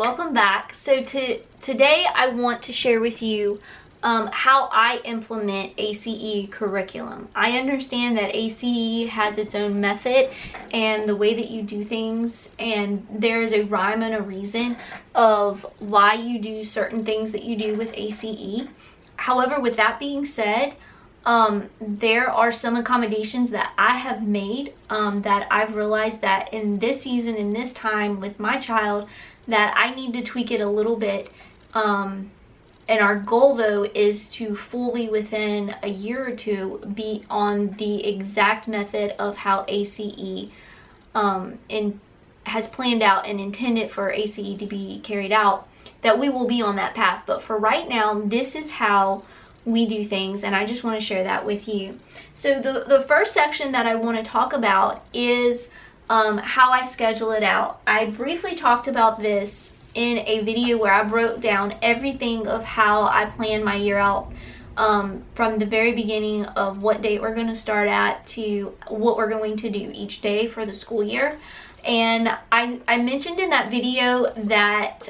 welcome back. So today I want to share with you how I implement A.C.E curriculum. I understand that A.C.E has its own method and the way that you do things, and there's a rhyme and a reason of why you do certain things that you do with A.C.E. However, with that being said, there are some accommodations that I have made that I've realized that in this season, in this time with my child, that I need to tweak it a little bit. And our goal though is to fully within a year or two be on the exact method of how A.C.E has planned out and intended for A.C.E to be carried out, that we will be on that path. But for right now, this is how we do things, and I just want to share that with you. So the first section that I want to talk about is how I schedule it out. I briefly talked about this in a video where I broke down everything of how I plan my year out, from the very beginning of what date we're going to start at to what we're going to do each day for the school year. And I mentioned in that video that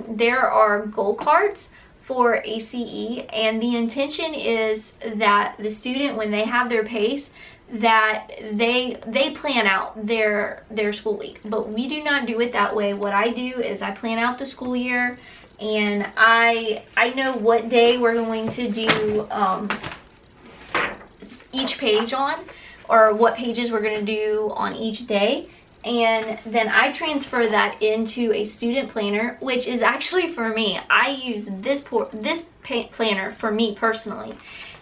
there are goal cards for A.C.E, and the intention is that the student, when they have their pace, that they plan out their school week. But we do not do it that way. What I do is I plan out the school year, and I know what day we're going to do each page on, or what pages we're going to do on each day. And then I transfer that into a student planner, which is actually for me. I use this planner for me personally.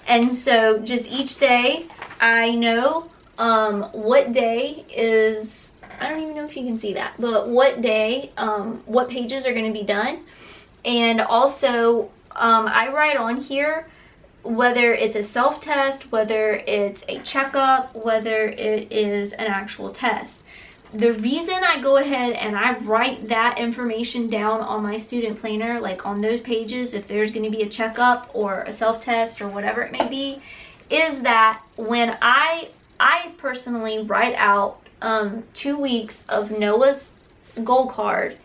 And so just each day I know what day is, I don't even know if you can see that, but what day, what pages are going to be done. And also I write on here whether it's a self-test, whether it's a checkup, whether it is an actual test. The reason I go ahead and I write that information down on my student planner, like on those pages, if there's going to be a checkup or a self-test or whatever it may be, is that when I personally write out 2 weeks of Noah's goal card,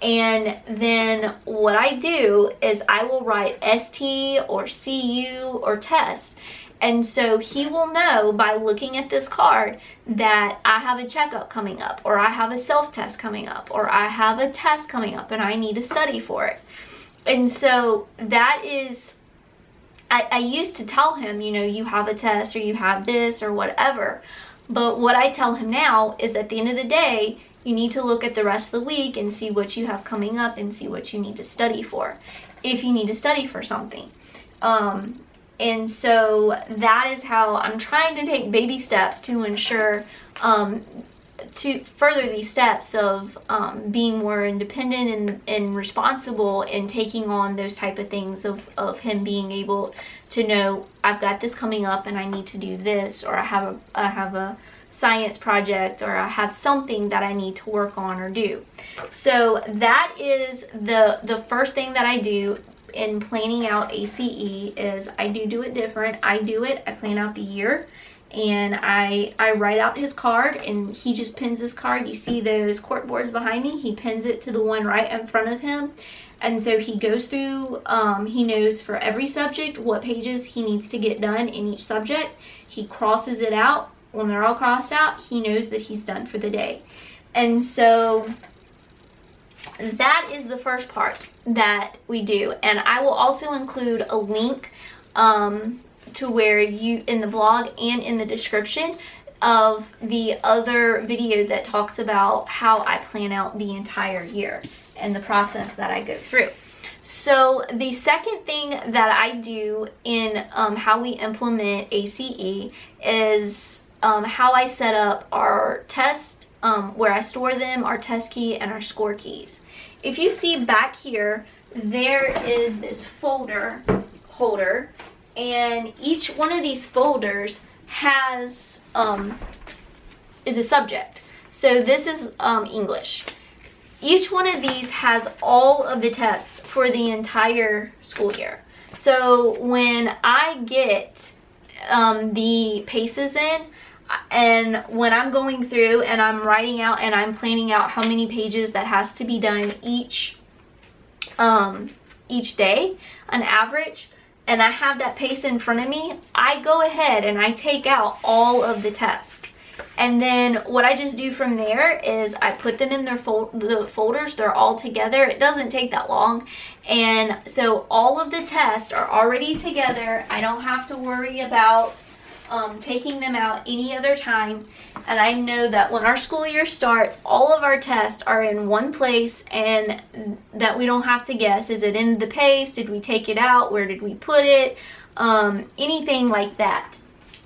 and then what I do is I will write ST or CU or test. And so he will know by looking at this card that I have a checkup coming up, or I have a self-test coming up, or I have a test coming up and I need to study for it. And so that is, I used to tell him, you know, you have a test or you have this or whatever. But what I tell him now is at the end of the day, you need to look at the rest of the week and see what you have coming up and see what you need to study for, if you need to study for something. And so that is how I'm trying to take baby steps to ensure, to further these steps of being more independent and responsible in taking on those type of things of him being able to know, I've got this coming up and I need to do this, or I have a science project, or I have something that I need to work on or do. So that is the first thing that I do in planning out A.C.E. is I do it different. I plan out the year, and I write out his card, and he just pins his card. You see those cork boards behind me? He pins it to the one right in front of him. And so he goes through, he knows for every subject what pages he needs to get done in each subject. He crosses it out. When they're all crossed out, he knows that he's done for the day. And so that is the first part that we do. And I will also include a link to where you, in the blog and in the description of the other video that talks about how I plan out the entire year and the process that I go through. So the second thing that I do in how we implement A.C.E is how I set up our test, where I store them, our test key and our score keys. If you see back here, there is this folder holder, and each one of these folders has is a subject. So this is English. Each one of these has all of the tests for the entire school year. So when I get the paces in, and when I'm going through and I'm writing out and I'm planning out how many pages that has to be done each each day, an average, and I have that pace in front of me, I go ahead and I take out all of the tests. And then what I just do from there is I put them in their the folders. They're all together. It doesn't take that long. And so all of the tests are already together. I don't have to worry about taking them out any other time. And I know that when our school year starts, all of our tests are in one place and that we don't have to guess. Is it in the pace? Did we take it out? Where did we put it? Anything like that.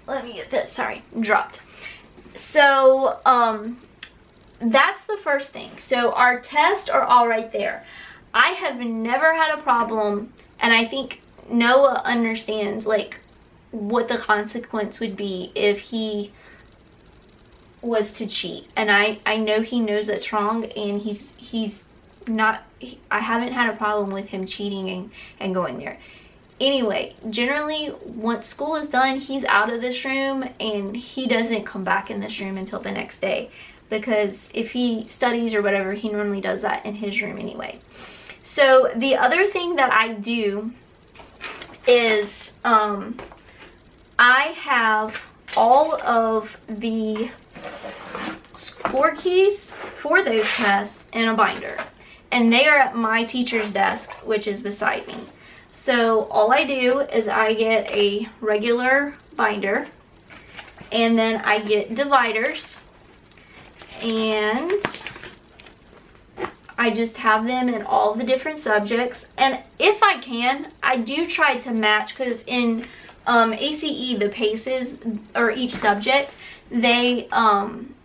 Let me get this. Sorry, dropped. So that's the first thing. So our tests are all right there. I have never had a problem, and I think Noah understands like what the consequence would be if he was to cheat. And I know he knows that's wrong, and he's not, I haven't had a problem with him cheating and going there. Anyway, generally, once school is done, he's out of this room and he doesn't come back in this room until the next day, because if he studies or whatever, he normally does that in his room anyway. So the other thing that I do is I have all of the score keys for those tests in a binder, and they are at my teacher's desk, which is beside me. So all I do is I get a regular binder, and then I get dividers, and I just have them in all the different subjects. And if I can, I do try to match, because in A.C.E. the paces, or each subject, they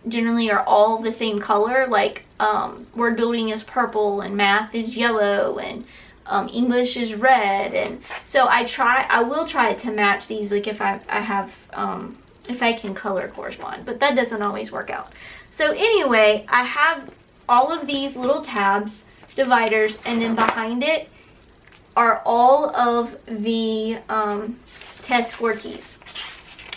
generally are all the same color. Like word building is purple and math is yellow, and English is red. And so I will try to match these, like if I have if I can color correspond, but that doesn't always work out. So anyway, I have all of these little tabs, dividers, and then behind it are all of the test score keys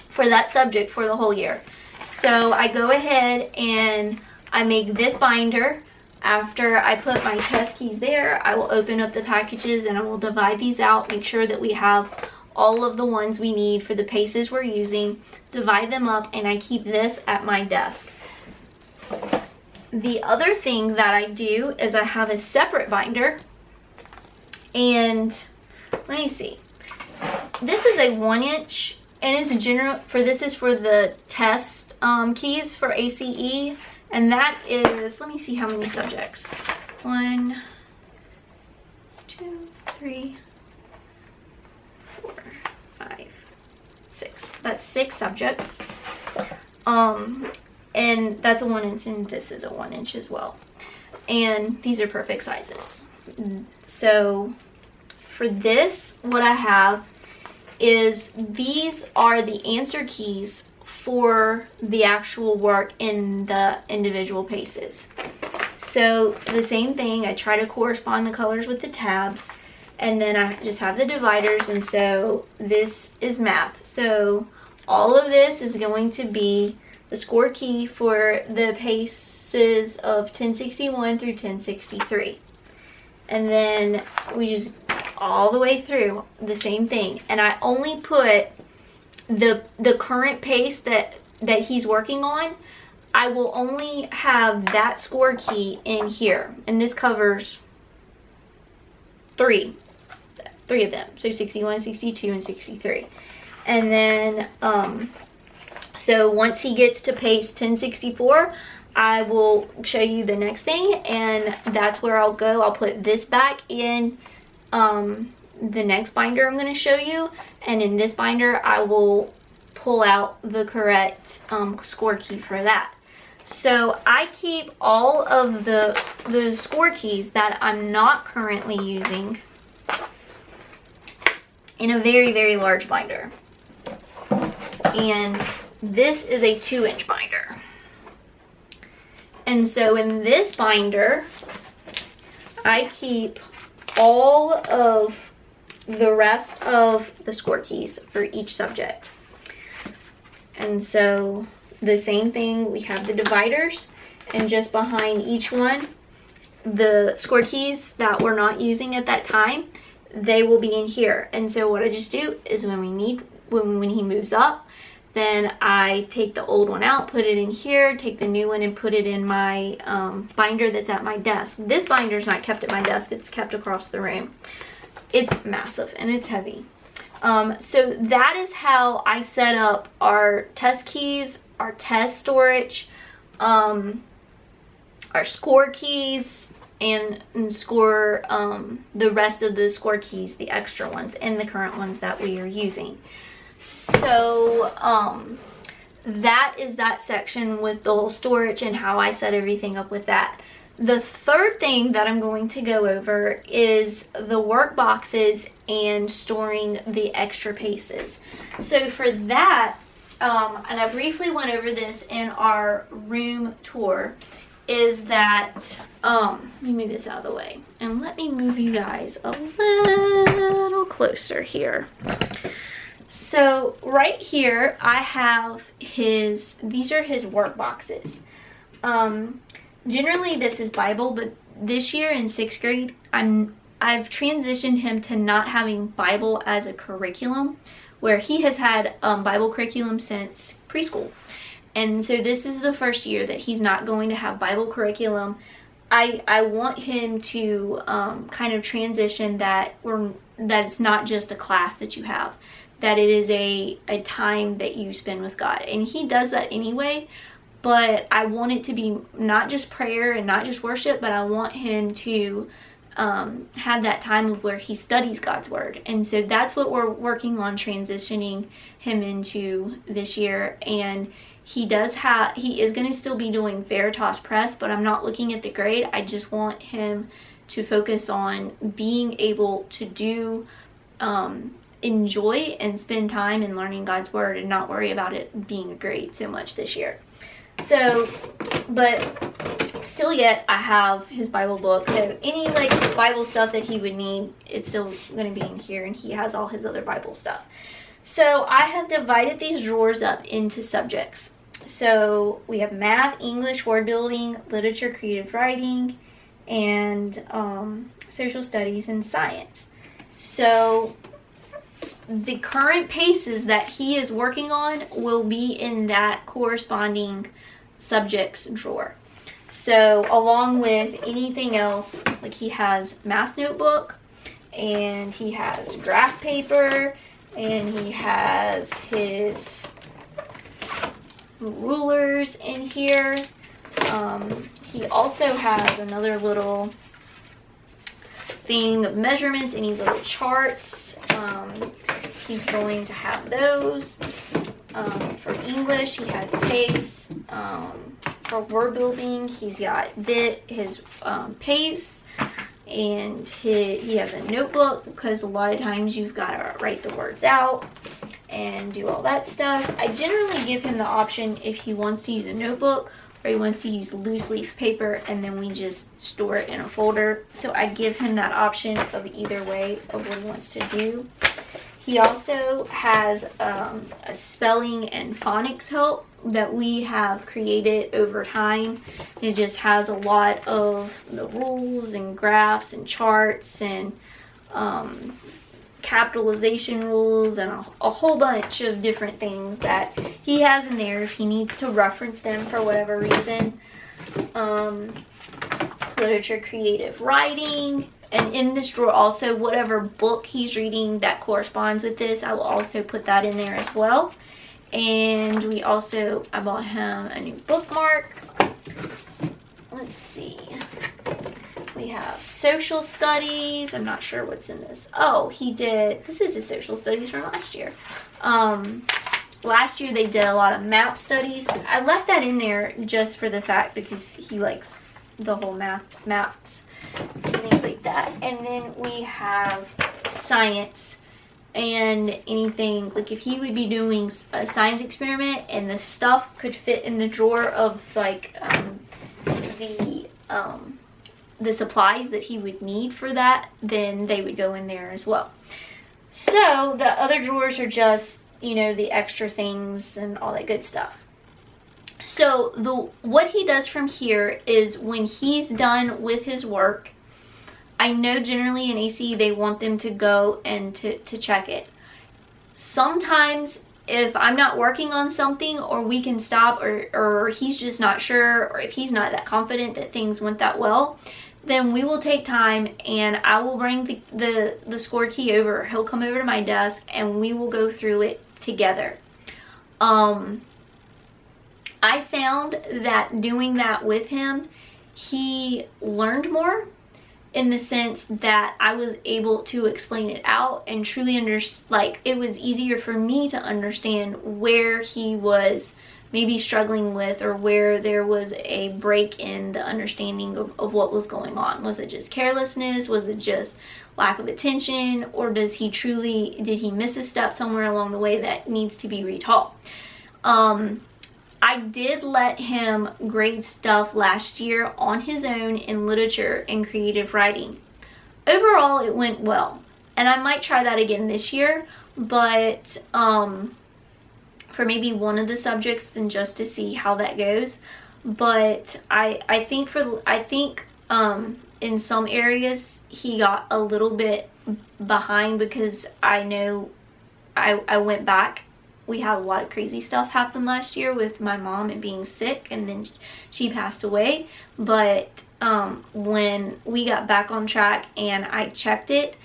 for that subject for the whole year. So I go ahead and I make this binder. After I put my test keys there, I will open up the packages and I will divide these out, make sure that we have all of the ones we need for the paces we're using, divide them up, and I keep this at my desk. The other thing that I do is I have a separate binder, and let me see. This is a 1-inch, and it's general for, this is for the test keys for A.C.E. And that is, let me see how many subjects. 1, 2, 3, 4, 5, 6. That's 6 subjects. And that's a 1-inch, and this is a 1-inch as well. And these are perfect sizes. So for this, what I have is these are the answer keys for the actual work in the individual paces. So the same thing, I try to correspond the colors with the tabs, and then I just have the dividers. And so this is math. So all of this is going to be the score key for the paces of 1061 through 1063. And then we just all the way through the same thing. And I only put the current pace that he's working on. I will only have that score key in here, and this covers three of them, so 61, 62, and 63. And then so once he gets to pace 1064, I will show you the next thing, and that's where I'll go. I'll put this back in the next binder I'm going to show you, and in this binder I will pull out the correct score key for that. So I keep all of the score keys that I'm not currently using in a very, very large binder. And this is a 2-inch binder. And so in this binder, I keep all of the rest of the score keys for each subject. And so the same thing, we have the dividers, and just behind each one the score keys that we're not using at that time, they will be in here. And so what I just do is when he moves up, then I take the old one out, put it in here, take the new one and put it in my binder that's at my desk. This binder is not kept at my desk, it's kept across the room. It's massive and it's heavy. So that is how I set up our test keys, our test storage, our score keys, and score the rest of the score keys, the extra ones and the current ones that we are using. So that is that section with the whole storage and how I set everything up with that. The third thing that I'm going to go over is the work boxes and storing the extra paces. So for that, and I briefly went over this in our room tour, is that, let me move this out of the way and let me move you guys a little closer here. So right here I have these are his work boxes. Generally this is Bible, but this year in 6th grade I've transitioned him to not having Bible as a curriculum, where he has had Bible curriculum since preschool. And so this is the first year that he's not going to have Bible curriculum. I want him to kind of transition that it's not just a class that you have, that it is a time that you spend with God. And he does that anyway, but I want it to be not just prayer and not just worship, but I want him to have that time of where he studies God's word. And so that's what we're working on transitioning him into this year. And he is going to still be doing Veritas Press, but I'm not looking at the grade. I just want him to focus on being able to do enjoy and spend time in learning God's word and not worry about it being a grade so much this year. So, but still yet I have his Bible book, so any like Bible stuff that he would need, it's still going to be in here, and he has all his other Bible stuff. So I have divided these drawers up into subjects. So we have math, English, word building, literature, creative writing, and social studies and science. So the current paces that he is working on will be in that corresponding subjects drawer. So along with anything else, like he has math notebook, and he has graph paper, and he has his rulers in here. He also has another little thing of measurements, any little charts. He's going to have those. For English, he has a pace. For word building, he's got his pace, and he has a notebook, because a lot of times you've got to write the words out and do all that stuff. I generally give him the option if he wants to use a notebook or he wants to use loose leaf paper, and then we just store it in a folder. So I give him that option of either way of what he wants to do. He also has a spelling and phonics help that we have created over time. It just has a lot of the rules and graphs and charts and capitalization rules and a whole bunch of different things that he has in there if he needs to reference them for whatever reason. Literature, creative writing. And in this drawer also, whatever book he's reading that corresponds with this, I will also put that in there as well. And I bought him a new bookmark. Let's see. We have social studies. I'm not sure what's in this. Oh, this is his social studies from last year. Last year they did a lot of map studies. I left that in there just for the fact because he likes the whole maps. Things like that. And then we have science, and anything like if he would be doing a science experiment and the stuff could fit in the drawer of like the supplies that he would need for that, then they would go in there as well. So the other drawers are just, the extra things and all that good stuff. So what he does from here is when he's done with his work, I know generally in A.C.E. they want them to go and to check it. Sometimes if I'm not working on something, or we can stop, or he's just not sure, or if he's not that confident that things went that well, then we will take time and I will bring the score key over. He'll come over to my desk and we will go through it together. I found that doing that with him, he learned more, in the sense that I was able to explain it out and truly like, it was easier for me to understand where he was maybe struggling with, or where there was a break in the understanding of what was going on. Was it just carelessness? Was it just lack of attention? Or did he miss a step somewhere along the way that needs to be retaught? I did let him grade stuff last year on his own in literature and creative writing. Overall, it went well, and I might try that again this year, but for maybe one of the subjects, and just to see how that goes. But I think in some areas he got a little bit behind, because I know I went back. We had a lot of crazy stuff happen last year with my mom and being sick, and then she passed away. But when we got back on track and I checked it,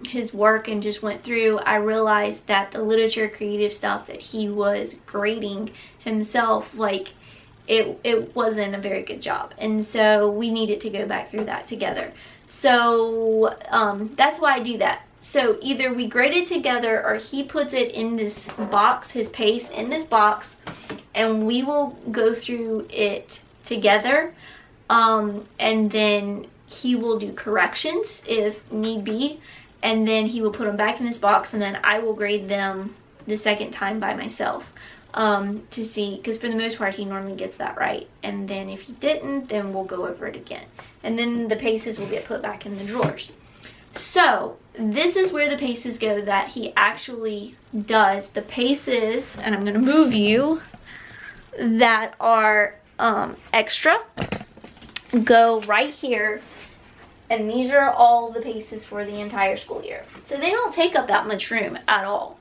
his work, and just went through, I realized that the literature creative stuff that he was grading himself, like, it wasn't a very good job, and so we needed to go back through that together. So that's why I do that. So either we grade it together, or he puts it in this box, his pace in this box, and we will go through it together. And then he will do corrections if need be, and then he will put them back in this box, and then I will grade them the second time by myself, to see, because for the most part he normally gets that right. And then if he didn't, then we'll go over it again, and then the paces will get put back in the drawers. So this is where the paces go that he actually does. The paces, and I'm going to move you, that are extra, go right here, and these are all the paces for the entire school year. So they don't take up that much room at all.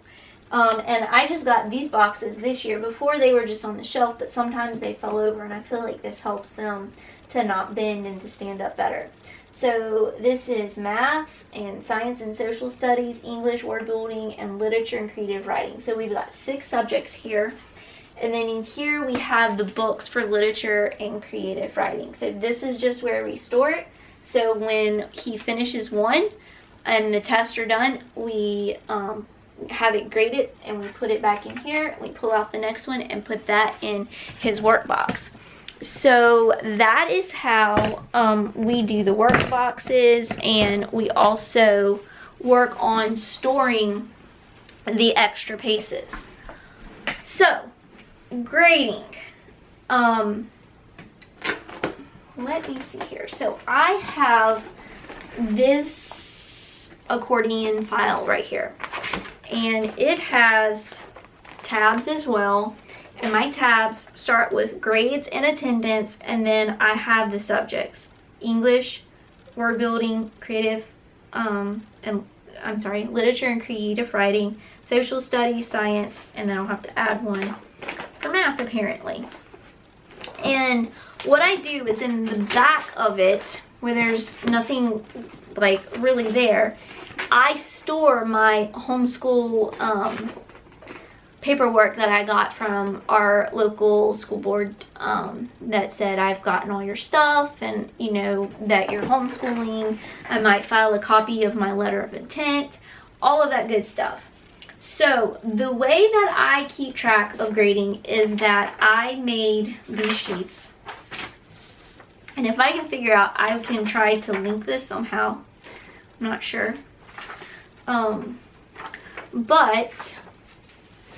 And I just got these boxes this year. Before they were just on the shelf, but sometimes they fell over, and I feel like this helps them to not bend and to stand up better. So this is math and science and social studies, English, word building, and literature and creative writing. So we've got 6 subjects here. And then in here we have the books for literature and creative writing. So this is just where we store it. So when he finishes one and the tests are done, we have it graded, and we put it back in here. We pull out the next one and put that in his work box. So that is how we do the work boxes, and we also work on storing the extra paces. So grading, let me see here. So I have this accordion file right here, and it has tabs as well. And my tabs start with grades and attendance, and then I have the subjects: English, word building, literature and creative writing, social studies, science, and then I'll have to add one for math apparently. And what I do is in the back of it, where there's nothing like really there, I store my homeschool paperwork that I got from our local school board, that said I've gotten all your stuff, and you know that you're homeschooling. I might file a copy of my letter of intent, all of that good stuff. So the way that I keep track of grading is that I made these sheets, and if I can figure out, I can try to link this somehow. I'm not sure, but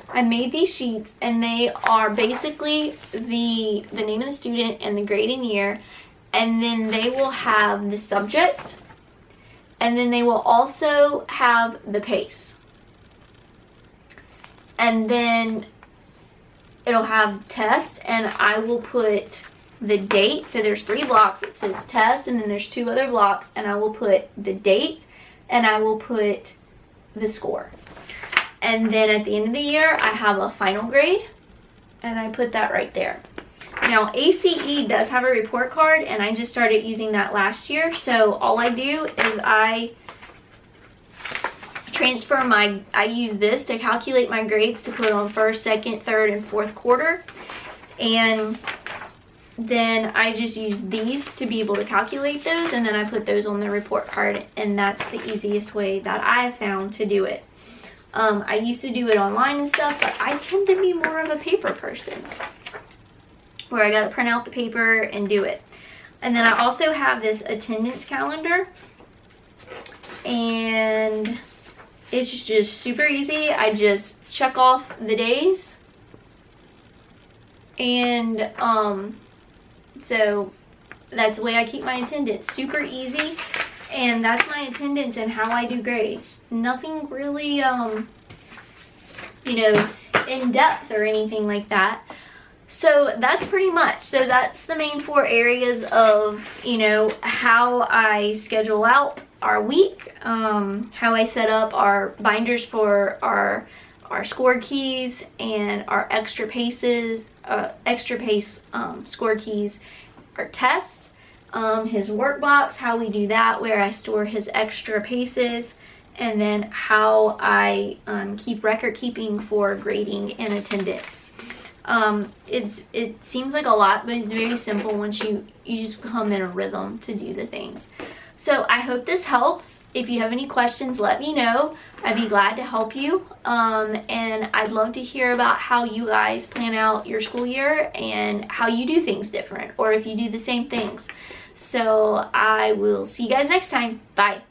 I made these sheets, and they are basically the name of the student and the grade and year, and then they will have the subject, and then they will also have the pace. And then it'll have test, and I will put the date. So there's 3 blocks. It says test, and then there's 2 other blocks, and I will put the date, and I will put the score. And then at the end of the year, I have a final grade, and I put that right there. Now, A.C.E. does have a report card, and I just started using that last year. So all I do is I transfer I use this to calculate my grades to put on first, second, third, and fourth quarter. And then I just use these to be able to calculate those, and then I put those on the report card, and that's the easiest way that I've found to do it. I used to do it online and stuff, but I tend to be more of a paper person, where I gotta print out the paper and do it. And then I also have this attendance calendar, and it's just super easy. I just check off the days, and so that's the way I keep my attendance. Super easy, and that's my attendance and how I do grades. Nothing really, you know, in depth or anything like that. So that's pretty much, so that's the main 4 areas of, you know, how I schedule out our week, how I set up our binders for our score keys and our extra pace score keys, our tests, his work box, how we do that, where I store his extra paces, and then how I keep record keeping for grading and attendance. It seems like a lot, but it's very simple once you just come in a rhythm to do the things. So I hope this helps. If you have any questions, let me know. I'd be glad to help you. And I'd love to hear about how you guys plan out your school year and how you do things different, or if you do the same things. So I will see you guys next time. Bye.